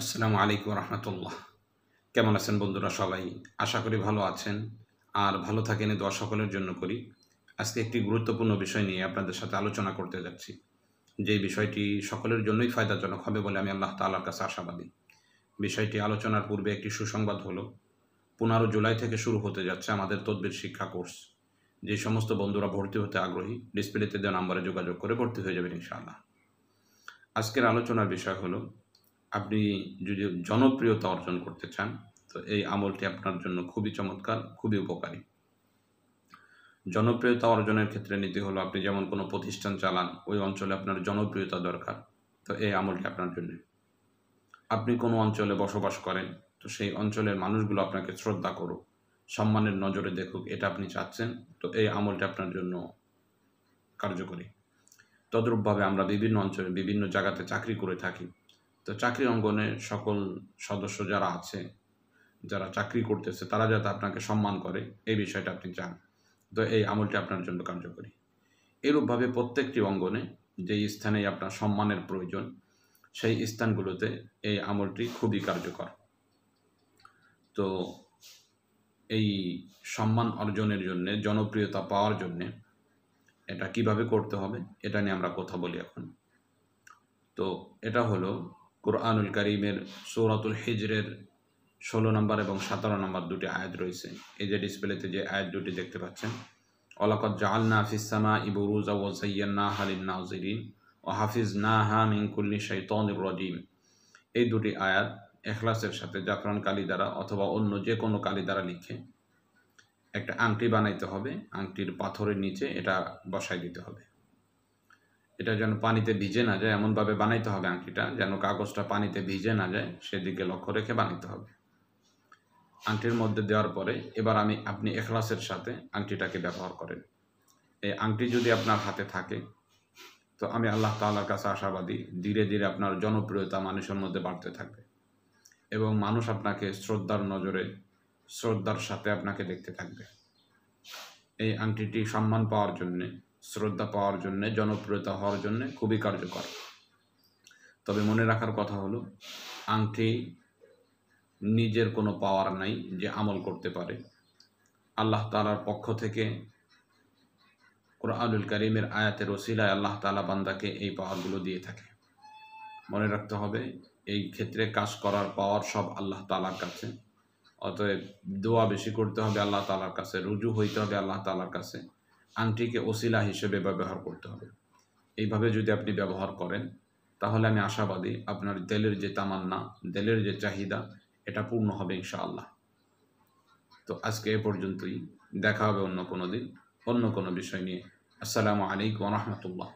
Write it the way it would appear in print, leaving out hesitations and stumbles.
আসসালামু আলাইকুম রহমতুল্লাহ। কেমন আছেন বন্ধুরা সবাই? আশা করি ভালো আছেন। আর ভালো থাকেন এই দোয়া সকলের জন্য করি। আজকে একটি গুরুত্বপূর্ণ বিষয় নিয়ে আপনাদের সাথে আলোচনা করতে যাচ্ছি। যেই বিষয়টি সকলের জন্যই ফায়দাজনক হবে বলে আমি আল্লাহ তাআলার কাছে আশাবাদী। বিষয়টি আলোচনার পূর্বে একটি সুসংবাদ হলো, 15 জুলাই থেকে শুরু হতে যাচ্ছে আমাদের তদবির শিক্ষা কোর্স। যে সমস্ত বন্ধুরা ভর্তি হতে আগ্রহী, ডিসপ্লেতে দেওয়া নাম্বারে যোগাযোগ করে ভর্তি হয়ে যাবেন ইনশাআল্লাহ। আজকের আলোচনার বিষয় হলো, আপনি যদি জনপ্রিয়তা অর্জন করতে চান, তো এই আমলটি আপনার জন্য খুবই চমৎকার, খুবই উপকারী। জনপ্রিয়তা অর্জনের ক্ষেত্রে নীতি হলো, আপনি যেমন কোনো প্রতিষ্ঠান চালান, ওই অঞ্চলে আপনার জনপ্রিয়তা দরকার, তো এই আমলটি আপনার জন্য। আপনি কোনো অঞ্চলে বসবাস করেন, তো সেই অঞ্চলের মানুষগুলো আপনাকে শ্রদ্ধা করুক, সম্মানের নজরে দেখুক, এটা আপনি চাচ্ছেন, তো এই আমলটি আপনার জন্য কার্যকরী। তদ্রূপভাবে আমরা বিভিন্ন অঞ্চলে বিভিন্ন জায়গাতে চাকরি করে থাকি। তো চাকরি অঙ্গনে সকল সদস্য যারা আছে, যারা চাকরি করতেছে, তারা যাতে আপনাকে সম্মান করে, এই বিষয়টা আপনি চান, তো এই আমলটি আপনার জন্য কার্যকরী। এরূপভাবে প্রত্যেকটি অঙ্গনে যেই স্থানেই আপনার সম্মানের প্রয়োজন, সেই স্থানগুলোতে এই আমলটি খুবই কার্যকর। তো এই সম্মান অর্জনের জন্যে, জনপ্রিয়তা পাওয়ার জন্যে এটা কিভাবে করতে হবে, এটা নিয়ে আমরা কথা বলি এখন। তো এটা হলো কুরআনুল কারীমের সূরাতুল হিজরের 16 নম্বর এবং 17 নম্বর দুটি আয়াত রয়েছে। এই যে ডিসপ্লেতে যে আয়াত দুটি দেখতে পাচ্ছেন, ওয়ালাকাদ জাআলনা ফিস সামাই বুরুজা ওয়া যায়্যানাহা লিন-নাযিরিন ওয়া হাফিজনাহা মিন কুল্লি শাইতানির রাজীম। এই দুটি আয়াত ইখলাসের সাথে জাফরান কালি দ্বারা অথবা অন্য যে কোনো কালি দ্বারা লিখে একটা আংটি বানাইতে হবে। আংটির পাথরের নিচে এটা বসায় দিতে হবে। এটা যেন পানিতে ভিজে না যায়, এমনভাবে বানাইতে হবে আংটিটা, যেন কাগজটা পানিতে ভিজে না যায়, সেদিকে লক্ষ্য রেখে বানাইতে হবে। আংটির মধ্যে দেওয়ার পরে এবার আপনি ইখলাসের সাথে আংটিটাকে ব্যবহার করেন। এই আংটি যদি আপনার হাতে থাকে, তো আমি আল্লাহ তাআলার কাছে আশাবাদী, ধীরে ধীরে আপনার জনপ্রিয়তা মানুষের মধ্যে বাড়তে থাকবে এবং মানুষ আপনাকে শ্রদ্ধার নজরে, শ্রদ্ধার সাথে আপনাকে দেখতে থাকবে। এই আংটিটি সম্মান পাওয়ার জন্যে, শ্রদ্ধা পাওয়ার জন্যে, জনপ্রিয়তা হওয়ার জন্যে খুবই কার্যকর। তবে মনে রাখার কথা হলো, আংটি নিজের কোনো পাওয়ার নাই যে আমল করতে পারে। আল্লাহ তাআলার পক্ষ থেকে কুরআনুল কারীমের আয়াতের ওসিলায় আল্লাহ তাআলা বান্দাকে এই পাওয়ারগুলো দিয়ে থাকে। মনে রাখতে হবে, এই ক্ষেত্রে কাজ করার পাওয়ার সব আল্লাহ তাআলার কাছে। অতএব দোয়া বেশি করতে হবে আল্লাহ তাআলার কাছে, রুজু হইতে হবে আল্লাহ তাআলার কাছে, আংটিকে ওসিলা হিসেবে ব্যবহার করতে হবে। এইভাবে যদি আপনি ব্যবহার করেন, তাহলে আমি আশাবাদী আপনার দিলের যে তামান্না, দিলের যে চাহিদা, এটা পূর্ণ হবে ইনশাআল্লাহ। তো আজকে এ পর্যন্তই। দেখা হবে অন্য কোনো দিন, অন্য কোনো বিষয় নিয়ে। আসসালামু আলাইকুম ওয়া রাহমাতুল্লাহ।